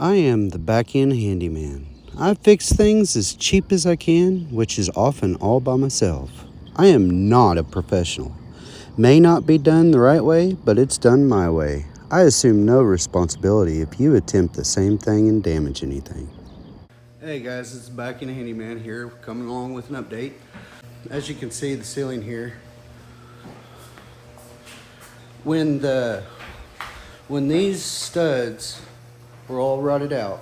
I am the back-end handyman. I fix things as cheap as I can, which is often all by myself. I am not a professional. May not be done the right way, but it's done my way. I assume no responsibility if you attempt the same thing and damage anything. Hey guys, it's back-end handyman here, coming along with an update. As you can see, the ceiling here, when these studs were all rotted out,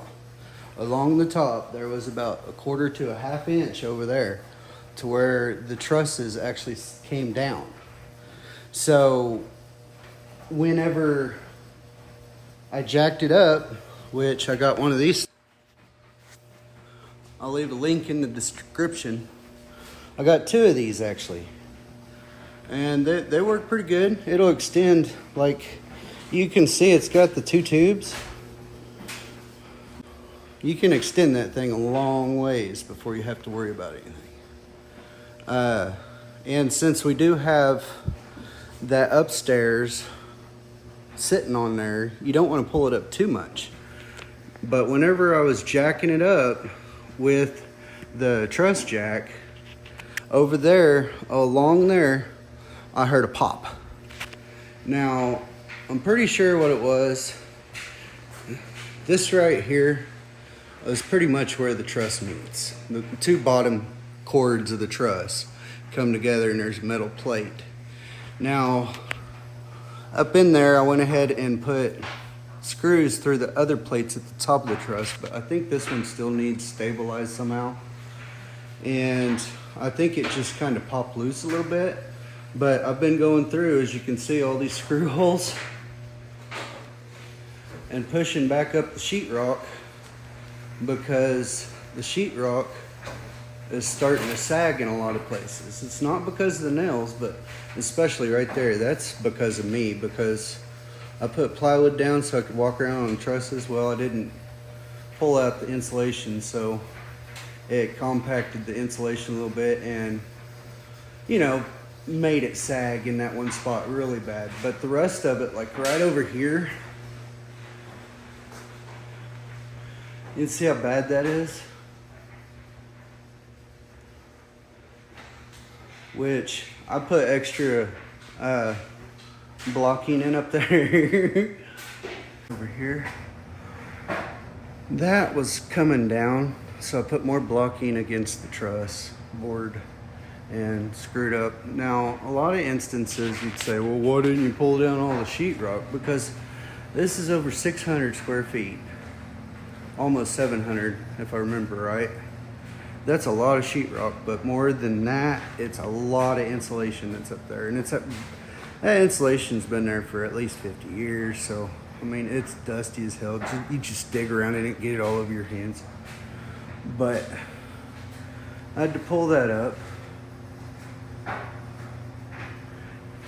along the top there was about a quarter to a half inch over there to where the trusses actually came down. So whenever I jacked it up, which I got one of these, I'll leave a link in the description. I got two of these actually, and they work pretty good. It'll extend, like you can see, it's got the two tubes. You can extend that thing a long ways before you have to worry about anything. And since we do have that upstairs sitting on there, you don't want to pull it up too much. But whenever I was jacking it up with the truss jack, over there, along there, I heard a pop. Now, I'm pretty sure what it was. This right here is pretty much where the truss meets. The two bottom cords of the truss come together and there's a metal plate. Now, up in there, I went ahead and put screws through the other plates at the top of the truss, but I think this one still needs stabilized somehow. And I think it just kind of popped loose a little bit. But I've been going through, as you can see, all these screw holes and pushing back up the sheetrock, because the sheetrock is starting to sag in a lot of places. It's not because of the nails, but especially right there, that's because of me, because I put plywood down so I could walk around on trusses. Well, I didn't pull out the insulation, so it compacted the insulation a little bit and, you know, made it sag in that one spot really bad. But the rest of it, like right over here, you can see how bad that is. Which I put extra blocking in up there. Over here, that was coming down, so I put more blocking against the truss board and screwed up. Now, a lot of instances you'd say, well, why didn't you pull down all the sheetrock? Because this is over 600 square feet, almost 700 if I remember right. That's a lot of sheetrock, but more than that, it's a lot of insulation that's up there. And that insulation's been there for at least 50 years, so I mean, it's dusty as hell. You just dig around in it and get it all over your hands. But I had to pull that up.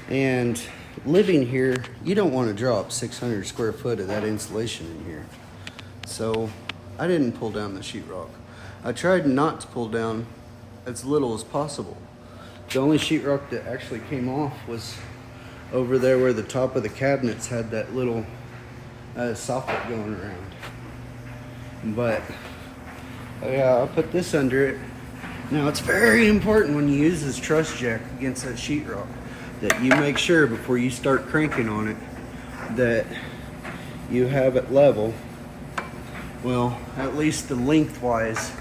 And living here, you don't want to drop 600 square foot of that insulation in here. So I didn't pull down the sheetrock. I tried not to pull down as little as possible. The only sheetrock that actually came off was over there where the top of the cabinets had that little soffit going around. But yeah, I'll put this under it. Now, it's very important when you use this truss jack against that sheetrock that you make sure before you start cranking on it that you have it level. Well, at least the lengthwise.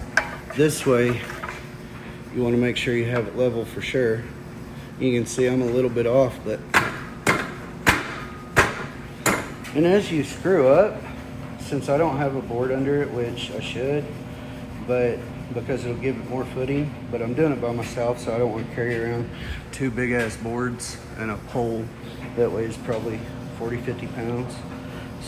This way, you want to make sure you have it level for sure. You can see I'm a little bit off, but and as you screw up, since I don't have a board under it, which I should, but because it'll give it more footing, but I'm doing it by myself, so I don't want to carry around two big ass boards and a pole that weighs probably 40-50 pounds.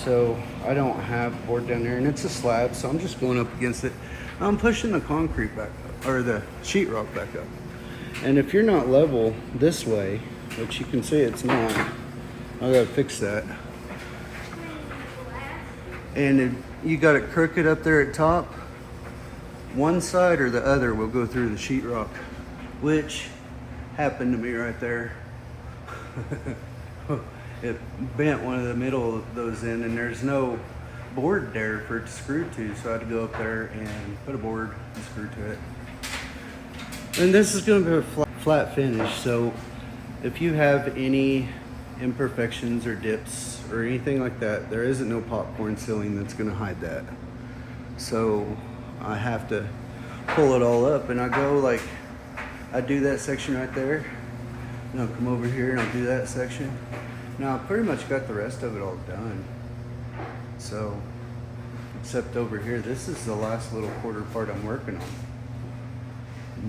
So I don't have a board down there, and it's a slab, so I'm just going up against it. I'm pushing the concrete back up, or the sheetrock back up. And if you're not level this way, which you can see it's not, I gotta fix that. And you got it crooked up there at top, one side or the other will go through the sheetrock, which happened to me right there. It bent one of the middle of those in, and there's no board there for it to screw to, so I had to go up there and put a board and screw to it. And this is going to be a flat finish, so if you have any imperfections or dips or anything like that, there isn't no popcorn sealing that's going to hide that. So I have to pull it all up, and I go like, I do that section right there, and I'll come over here and I'll do that section. Now I pretty much got the rest of it all done. So, except over here, this is the last little quarter part I'm working on.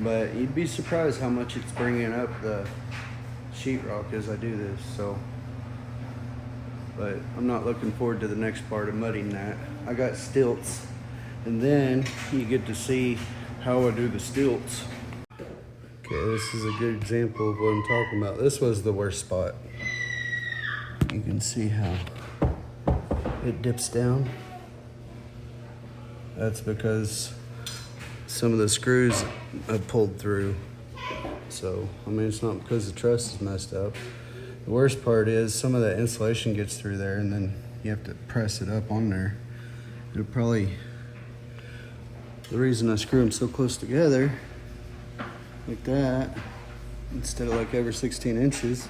But you'd be surprised how much it's bringing up the sheetrock as I do this, so. But I'm not looking forward to the next part of mudding that. I got stilts, and then you get to see how I do the stilts. Okay, this is a good example of what I'm talking about. This was the worst spot. You can see how it dips down. That's because some of the screws have pulled through. So, I mean, it's not because the truss is messed up. The worst part is some of that insulation gets through there, and then you have to press it up on there. It'll probably, the reason I screw them so close together, like that, instead of like every 16 inches,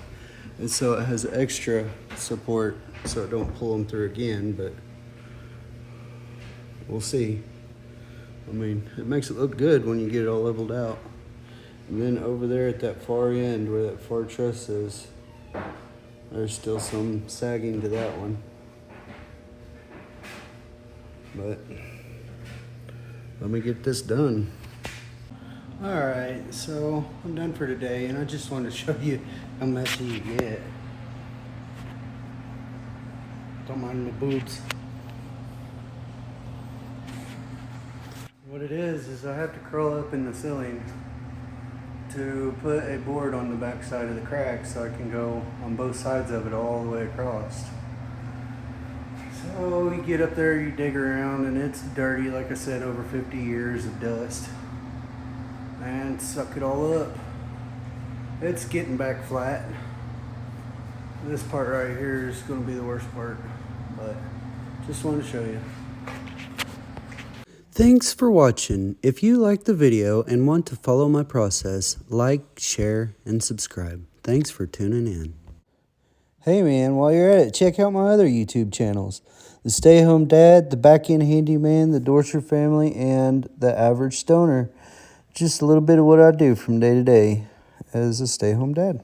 is so it has extra support so it don't pull them through again, but we'll see. I mean, it makes it look good when you get it all leveled out. And then over there at that far end where that far truss is, there's still some sagging to that one. But let me get this done. All right, so I'm done for today, and I just wanted to show you how messy you get. Don't mind my boots. What it is I have to curl up in the ceiling to put a board on the back side of the crack so I can go on both sides of it all the way across. So you get up there, you dig around, and it's dirty, like I said, over 50 years of dust. And suck it all up. It's getting back flat. This part right here is going to be the worst part, but just wanted to show you. Thanks for watching. If you liked the video and want to follow my process, like, share, and subscribe. Thanks for tuning in. Hey man, while you're at it, check out my other YouTube channels. The Stay Home Dad, The Back End Handyman, The Dorser Family, and The Average Stoner. Just a little bit of what I do from day to day as a stay-home dad.